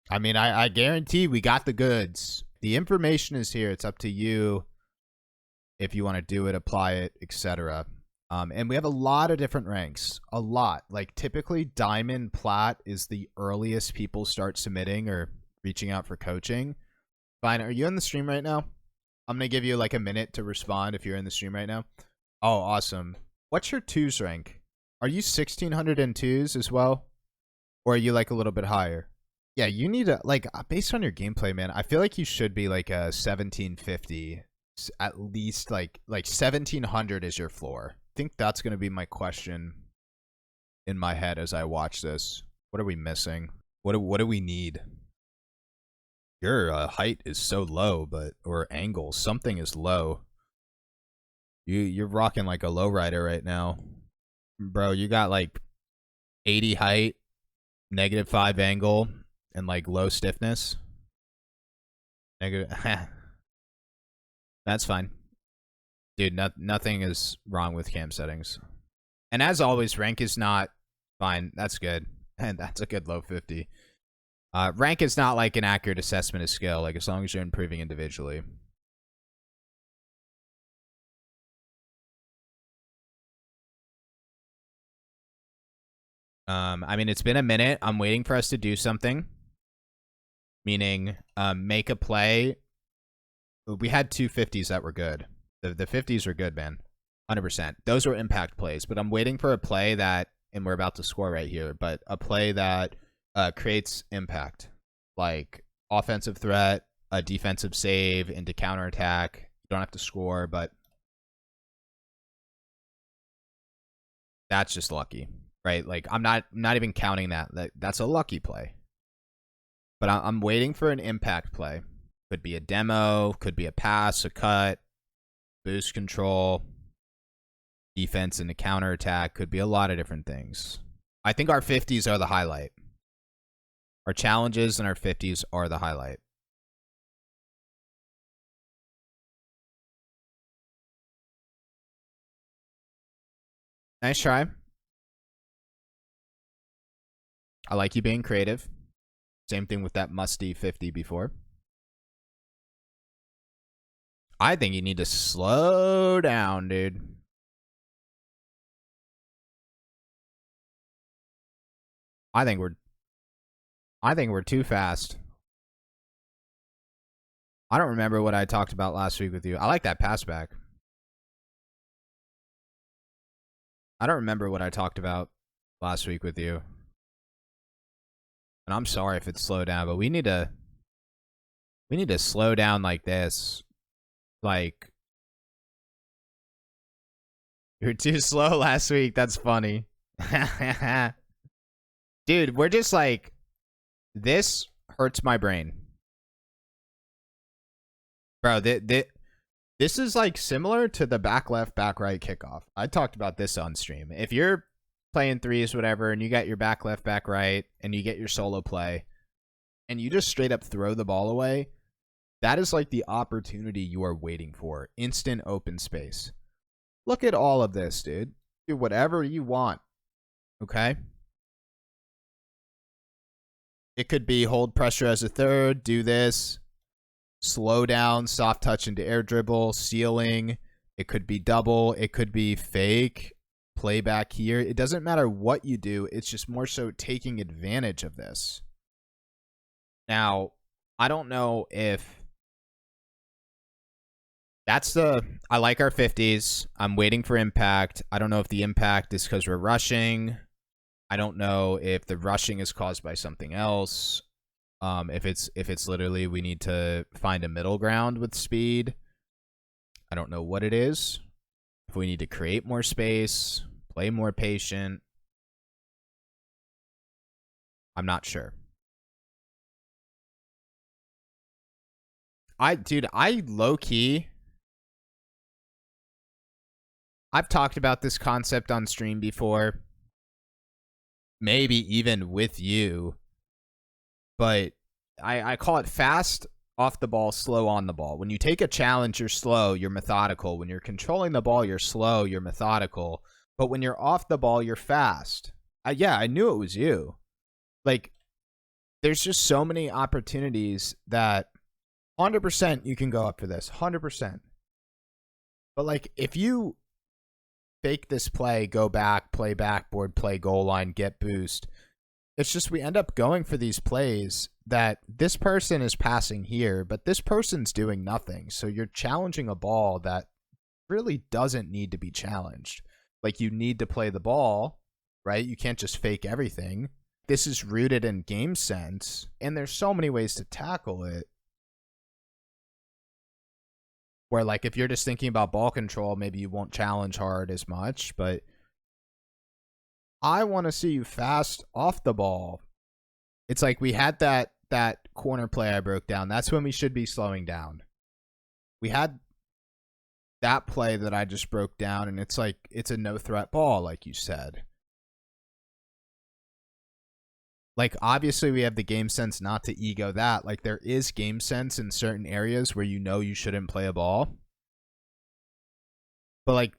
I mean, I guarantee we got the goods. The information is here. It's up to you if you want to do it, apply it, etc. And we have a lot of different ranks. A lot. Like typically Diamond Plat is the earliest people start submitting or reaching out for coaching. Fine. Are you in the stream right now? I'm going to give you like a minute to respond if you're in the stream right now. Oh, awesome. What's your twos rank? Are you 1600 in twos as well? Or are you like a little bit higher? Yeah, you need to, like, based on your gameplay, man, I feel like you should be like a 1750. At least like 1700 is your floor. I think that's going to be my question in my head as I watch this. What are we missing? What do we need? Your height is so low, but or angle, something is low. You're rocking like a lowrider right now, bro. You got like 80 height, -5 angle, and like low stiffness. Negative. That's fine, dude. Nothing is wrong with cam settings. And as always, rank is not fine. That's good, and that's a good low 50. Rank is not like an accurate assessment of skill. Like as long as you're improving individually. I mean, it's been a minute. I'm waiting for us to do something. Meaning, make a play. We had 250s that were good. The 50s are good, man. 100%. Those were impact plays. But I'm waiting for a play that, and we're about to score right here, but a play that creates impact. Like offensive threat, a defensive save into counterattack. You don't have to score, but that's just lucky, right? Like I'm not even counting that. That's a lucky play. But I'm waiting for an impact play. Could be a demo, could be a pass, a cut, boost control, defense into counterattack. Could be a lot of different things. I think our 50s are the highlight. Our challenges and our 50s are the highlight. Nice try. I like you being creative. Same thing with that musty 50 before. I think you need to slow down, dude. I think we're too fast. I don't remember what I talked about last week with you. I like that pass back. I don't remember what I talked about last week with you. And I'm sorry if it's slowed down, but we need to slow down like this. Like, you're too slow last week. That's funny. Dude, we're just like, this hurts my brain. Bro, this is like similar to the back left, back right kickoff. I talked about this on stream. If you're playing threes, whatever, and you got your back left, back right, and you get your solo play, and you just straight up throw the ball away, that is like the opportunity you are waiting for. Instant open space. Look at all of this, dude. Do whatever you want. Okay? It could be hold pressure as a third, do this, slow down, soft touch into air dribble, ceiling. It could be double. It could be fake, play back here. It doesn't matter what you do. It's just more so taking advantage of this. Now, I don't know if that's I like our 50s. I'm waiting for impact. I don't know if the impact is because we're rushing. I don't know if the rushing is caused by something else. If it's literally we need to find a middle ground with speed. I don't know what it is. If we need to create more space, play more patient. I'm not sure. I low key. I've talked about this concept on stream before. Maybe even with you. But I call it fast off the ball, slow on the ball. When you take a challenge, you're slow, you're methodical. When you're controlling the ball, you're slow, you're methodical. But when you're off the ball, you're fast. Yeah, I knew it was you. Like, there's just so many opportunities that 100% you can go up for this. 100%. But like, if you fake this play, go back, play backboard, play goal line, get boost, it's just we end up going for these plays that this person is passing here, but this person's doing nothing. So you're challenging a ball that really doesn't need to be challenged. Like, you need to play the ball, right? You can't just fake everything. This is rooted in game sense, and there's so many ways to tackle it. Where, like, if you're just thinking about ball control, maybe you won't challenge hard as much, but I want to see you fast off the ball. It's like we had that corner play I broke down. That's when we should be slowing down. We had that play that I just broke down, and it's like, it's a no-threat ball, like you said. Like, obviously, we have the game sense not to ego that. Like, there is game sense in certain areas where you know you shouldn't play a ball. But, like,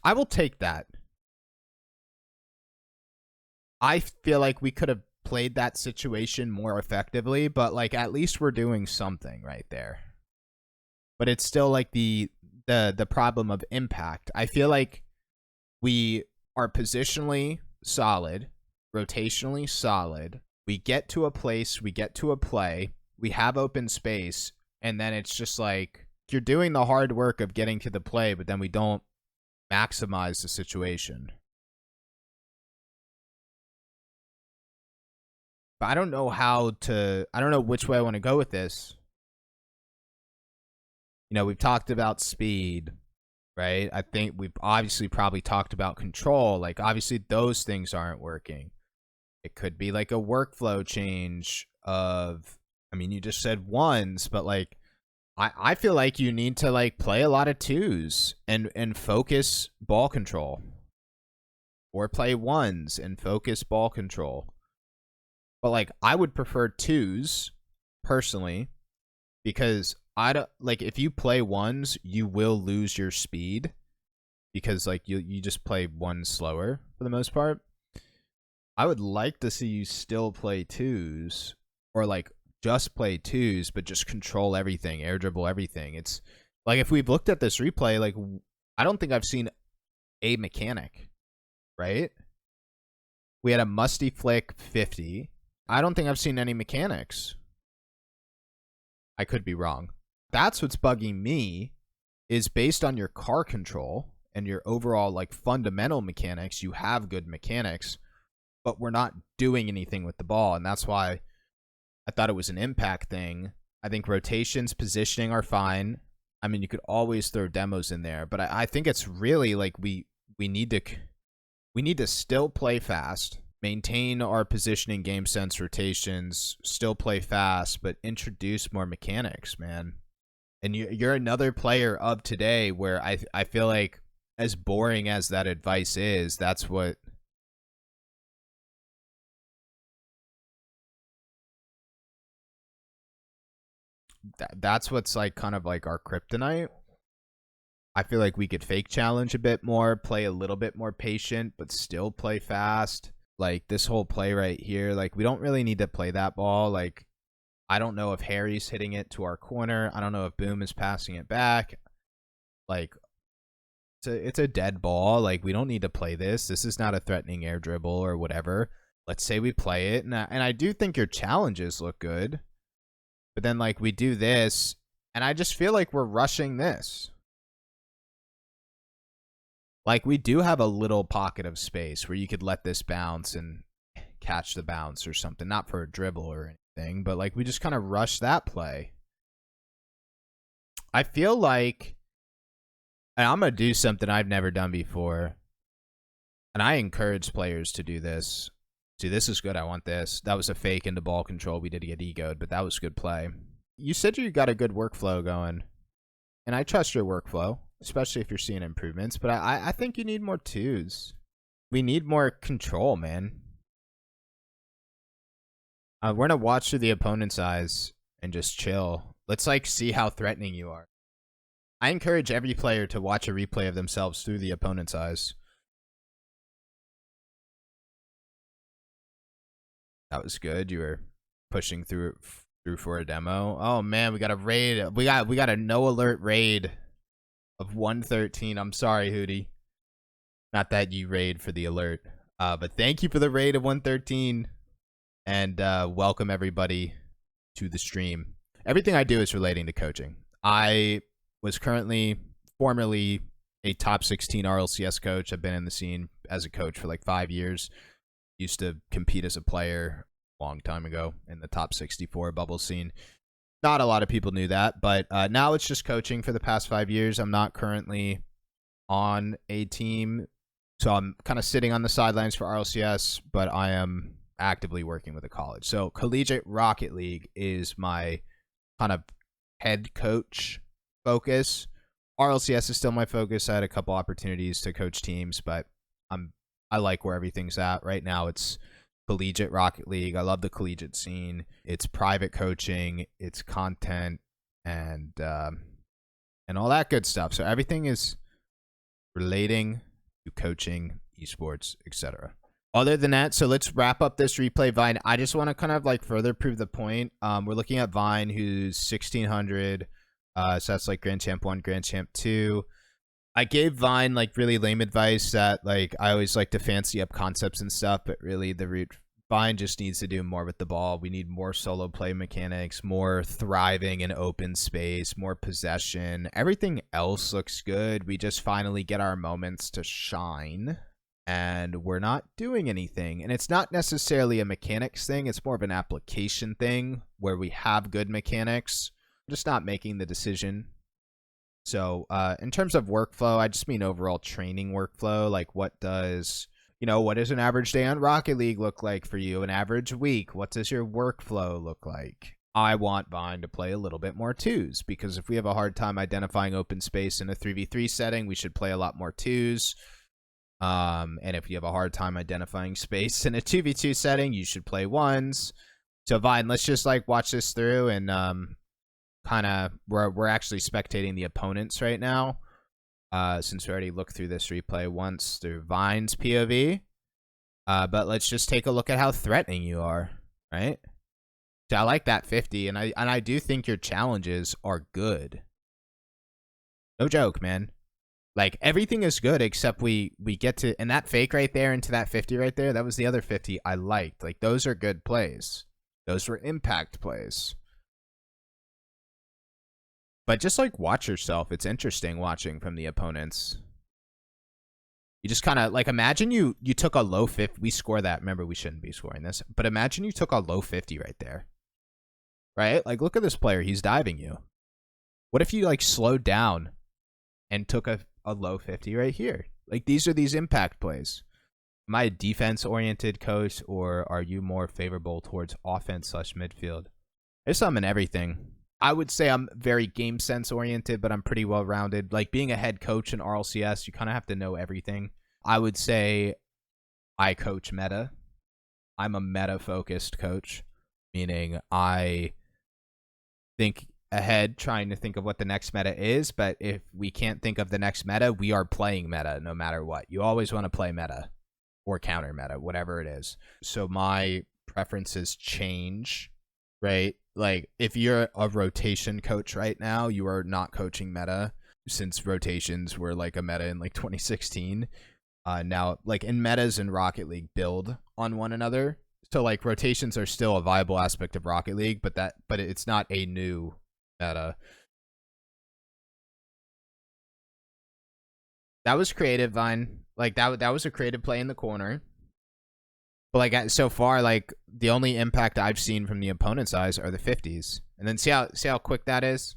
I will take that. I feel like we could have played that situation more effectively, but, like, at least we're doing something right there. But it's still, like, the problem of impact. I feel like we are positionally solid, rotationally solid. We get to a place, we get to a play, we have open space, and then it's just like, you're doing the hard work of getting to the play, but then we don't maximize the situation. But I don't know I don't know which way I want to go with this. You know, we've talked about speed, right? I think we've obviously probably talked about control. Like, obviously those things aren't working. It could be like a workflow change of, I mean, you just said ones, but like, I feel like you need to like play a lot of twos and focus ball control, or play ones and focus ball control. But like, I would prefer twos personally, because I don't like, if you play ones, you will lose your speed, because like you just play one slower for the most part. I would like to see you still play twos, or like just play twos, but just control everything, air dribble everything. It's like, if we've looked at this replay, like, I don't think I've seen a mechanic, right? We had a musty flick 50. I don't think I've seen any mechanics. I could be wrong. That's what's bugging me, is based on your car control and your overall like fundamental mechanics, you have good mechanics, but we're not doing anything with the ball. And that's why I thought it was an impact thing. I think rotations, positioning are fine. I mean, you could always throw demos in there, but I think it's really like we need to still play fast, maintain our positioning, game sense, rotations, still play fast, but introduce more mechanics, man. And you're another player of today where I feel like, as boring as that advice is, that's what that's what's like kind of like our kryptonite. I feel like we could fake challenge a bit more, play a little bit more patient, but still play fast. Like, this whole play right here, like, we don't really need to play that ball. Like, I don't know if Harry's hitting it to our corner. I don't know if Boom is passing it back. Like, it's a dead ball. Like, we don't need to play this. This is not a threatening air dribble or whatever. Let's say we play it. And I do think your challenges look good. But then, like, we do this, and I just feel like we're rushing this. Like, we do have a little pocket of space where you could let this bounce and catch the bounce or something. Not for a dribble or anything, but, like, we just kind of rush that play. I feel like, and I'm going to do something I've never done before, and I encourage players to do this. See, this is good. I want this. That was a fake into ball control. We did get egoed, but that was good play. You said you got a good workflow going, and I trust your workflow, especially if you're seeing improvements, but I think you need more twos. We need more control, man. We're going to watch through the opponent's eyes and just chill. Let's, like, see how threatening you are. I encourage every player to watch a replay of themselves through the opponent's eyes. That was good. You were pushing through for a demo. Oh man, we got a raid. We got a no alert raid of 113. I'm sorry, Hootie. Not that you raid for the alert. But thank you for the raid of 113. And welcome everybody to the stream. Everything I do is relating to coaching. I was formerly a top 16 RLCS coach. I've been in the scene as a coach for like 5 years. Used to compete as a player a long time ago in the top 64 bubble scene. Not a lot of people knew that, but now it's just coaching for the past 5 years. I'm not currently on a team, so I'm kind of sitting on the sidelines for RLCS, but I am actively working with a college. So Collegiate Rocket League is my kind of head coach focus. RLCS is still my focus. I had a couple opportunities to coach teams, but I like where everything's at right now. It's Collegiate Rocket League. I love the collegiate scene. It's private coaching, it's content, and all that good stuff. So everything is relating to coaching, esports, etc. Other than that, so let's wrap up this replay. Vine, I just want to kind of like further prove the point. We're looking at Vine, who's 1600. So that's like Grand Champ 1, Grand Champ 2. I gave Vine like really lame advice that like I always like to fancy up concepts and stuff, but really Vine just needs to do more with the ball. We need more solo play mechanics, more thriving in open space, more possession. Everything else looks good. We just finally get our moments to shine, and we're not doing anything. And it's not necessarily a mechanics thing. It's more of an application thing where we have good mechanics, just not making the decision. So in terms of workflow, I just mean overall training workflow. Like what does an average day on Rocket League look like for you? An average week? What does your workflow look like? I want Vine to play a little bit more twos, because if we have a hard time identifying open space in a 3v3 setting, we should play a lot more twos. And if you have a hard time identifying space in a 2v2 setting, you should play ones. So Vine, let's just like watch this through and kind of we're actually spectating the opponents right now, since we already looked through this replay once through Vine's POV. But let's just take a look at how threatening you are, right? So I like that 50, and I do think your challenges are good. No joke, man. Like everything is good except we get to, and that fake right there into that 50 right there, that was the other 50 I liked. Like those are good plays. Those were impact plays. But just like watch yourself. It's interesting watching from the opponents. You just kind of like imagine you took a low 50. We score that. Remember, we shouldn't be scoring this. But imagine you took a low 50 right there. Right? Like look at this player. He's diving you. What if you like slowed down and took a low 50 right here? Like these are these impact plays. Am I a defense-oriented coach, or are you more favorable towards offense/midfield? There's some in everything. I would say I'm very game sense oriented, but I'm pretty well rounded. Like being a head coach in RLCS, you kind of have to know everything. I would say I coach meta. I'm a meta focused coach, meaning I think ahead, trying to think of what the next meta is. But if we can't think of the next meta, we are playing meta no matter what. You always want to play meta or counter meta, whatever it is. So my preferences change, right? Like if you're a rotation coach right now, you are not coaching meta, since rotations were like a meta in like 2016. Now like in metas and Rocket League build on one another. So like rotations are still a viable aspect of Rocket League, but it's not a new meta. That was creative, Vine. Like that was a creative play in the corner. But like so far, like the only impact I've seen from the opponent's eyes are the 50s. And then see how quick that is?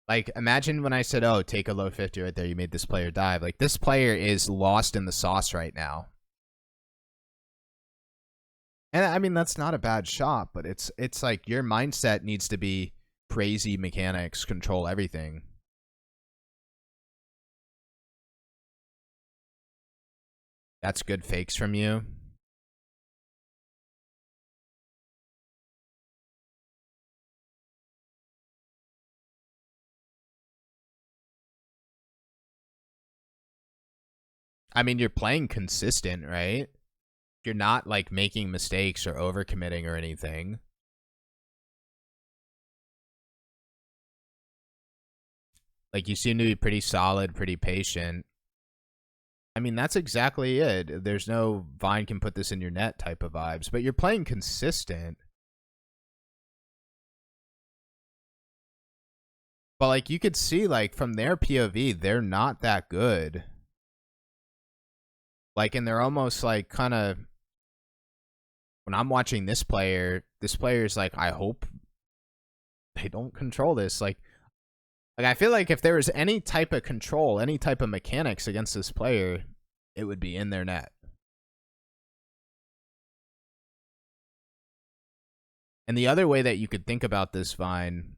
Like imagine when I said, oh, take a low 50 right there, you made this player dive. Like this player is lost in the sauce right now. And I mean that's not a bad shot, but it's like your mindset needs to be crazy mechanics, control everything. That's good fakes from you. I mean, you're playing consistent, right? You're not like making mistakes or overcommitting or anything. Like, you seem to be pretty solid, pretty patient. I mean, that's exactly it. There's no Vine can put this in your net type of vibes, but you're playing consistent. But like, you could see like from their POV, they're not that good. Like, and they're almost like kind of, when I'm watching this player's like, I hope they don't control this. Like I feel like if there was any type of control, any type of mechanics against this player, it would be in their net. And the other way that you could think about this Vine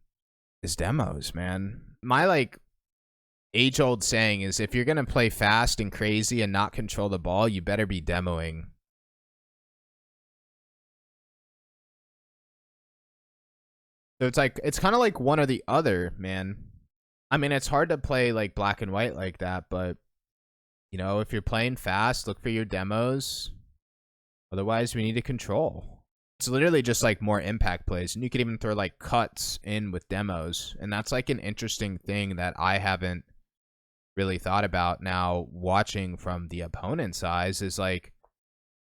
is demos, man. My like age-old saying is, if you're gonna play fast and crazy and not control the ball, you better be demoing. So it's like, it's kind of like one or the other, man. I mean, it's hard to play like black and white like that, but you know, if you're playing fast, look for your demos. Otherwise, we need to control. It's literally just like more impact plays, and you could even throw like cuts in with demos, and that's like an interesting thing that I haven't really thought about now watching from the opponent's eyes. Is like,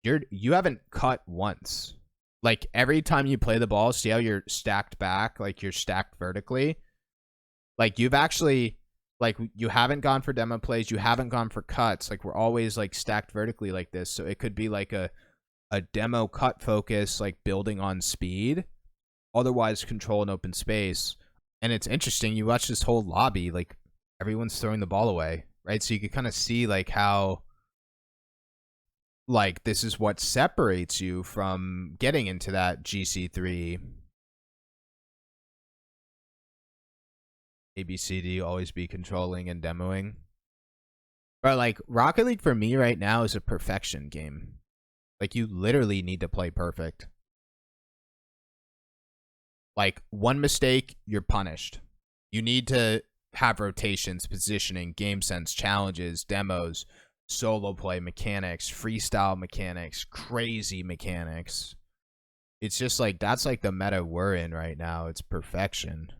you haven't cut once. Like, every time you play the ball, see how you're stacked back, like you're stacked vertically. Like, you've actually, like, you haven't gone for demo plays, you haven't gone for cuts. Like, we're always like stacked vertically like this. So it could be like a demo cut focus, like building on speed, otherwise control and open space. And it's interesting, you watch this whole lobby, like everyone's throwing the ball away, right? So you can kind of see like how, like, this is what separates you from getting into that GC3 ABCD, always be controlling and demoing. But like, Rocket League for me right now is a perfection game. Like, you literally need to play perfect. Like, one mistake, you're punished. You need to have rotations, positioning, game sense, challenges, demos, solo play mechanics, freestyle mechanics, crazy mechanics. It's just like, that's like the meta we're in right now. It's perfection.